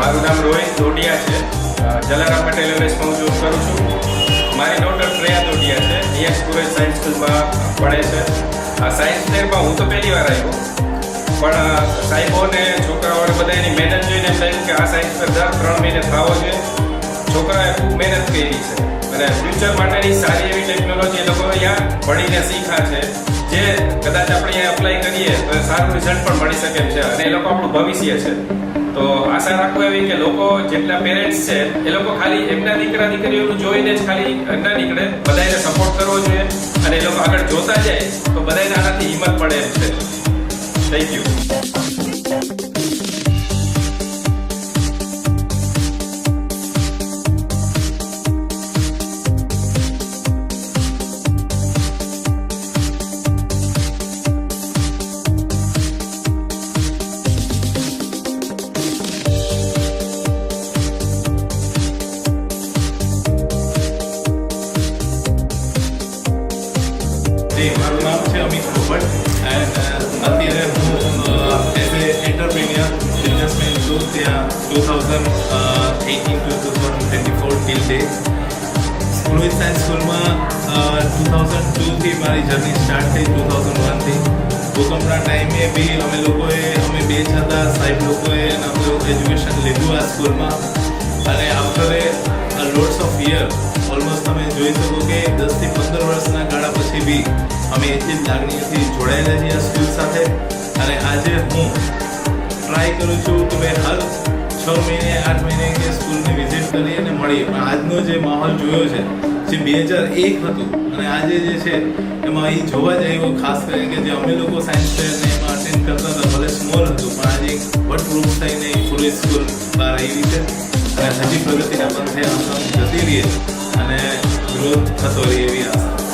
મારું નામ રોહિત દોડિયા છે. જલારામ પટેલ એવરેસ્ટમાં હું જોબ કરું છું. મારી ડોટર શ્રેયા દોડિયા છે, અહીંયા સ્કૂલ સાયન્સ સ્કૂલમાં ભણે છે. આ સાયન્સ ફેરમાં હું તો પહેલી વાર આવ્યો, પણ સાહેબોને છોકરાઓને બધા એની મહેનત જોઈને એમ લાગ્યું કે આ સાયન્સ ફેર દર 3 મહિને થવો જોઈએ. છોકરાએ ખૂબ મહેનત કરી છે અને ફ્યુચર માટેની સારી એવી ટેકનોલોજી એ લોકો અહીંયા ભણીને શીખ્યા છે, જે કદાચ આપણે અહીંયા અપ્લાય કરીએ તો સારું રિઝલ્ટ પણ મળી શકે છે અને એ લોકો આપણું ભવિષ્ય છે. તો આશા રાખું એવી કે લોકો જેટલા પેરેન્ટ્સ છે એ લોકો ખાલી એમના દીકરા દીકરીઓનું જોઈને જ ખાલી ના નીકળે, બધાને સપોર્ટ કરવો જોઈએ અને એ લોકો આગળ જોતા જાય તો બધાને આનાથી હિંમત મળે એમ છે. Thank you. મારું નામ છે અમિત પોપટ એન્ડ અત્યારે હું એઝ એ એન્ટરપ્રિન્યોર બિઝનેસમેન છું ત્યાં 2018 to 2024 till date. Fluid science સ્કૂલમાં 2002થી મારી જર્ની સ્ટાર્ટ થઈ, 2001થી. ભૂકંપના ટાઈમે બી અમે બે છતાં સાહેબ લોકોએ એજ્યુકેશન લીધું આ સ્કૂલમાં અને after lots of year almost તમે જોઈ શકો કે 10 થી 15 વર્ષના ગાળા પછી બી અમે એટલી જ લાગણીઓથી જોડાયેલા છીએ આ સ્કૂલ સાથે. અને આજે હું ટ્રાય કરું છું કે ભાઈ હર 6 મહિને 8 મહિને કે સ્કૂલની વિઝિટ કરી અને મળીએ. પણ આજનો જે માહોલ જોયો છે જે 2001 હતું અને આજે જે છે એમાં અહીં જોવા જાય એવો ખાસ કરીને કે જે અમે લોકો સાયન્સ ફેરને એમાં અટેન્ડ કરતા હતા, ભલે સ્મોલ હતું પણ આજે એક વટવૃક્ષ થઈને ફ્લુઇડ સ્કૂલ બહાર આવી છે અને હજી પ્રગતિના પંથે આમ જતી રહીએ અને ગ્રોથ થતો રહે એવી આશા.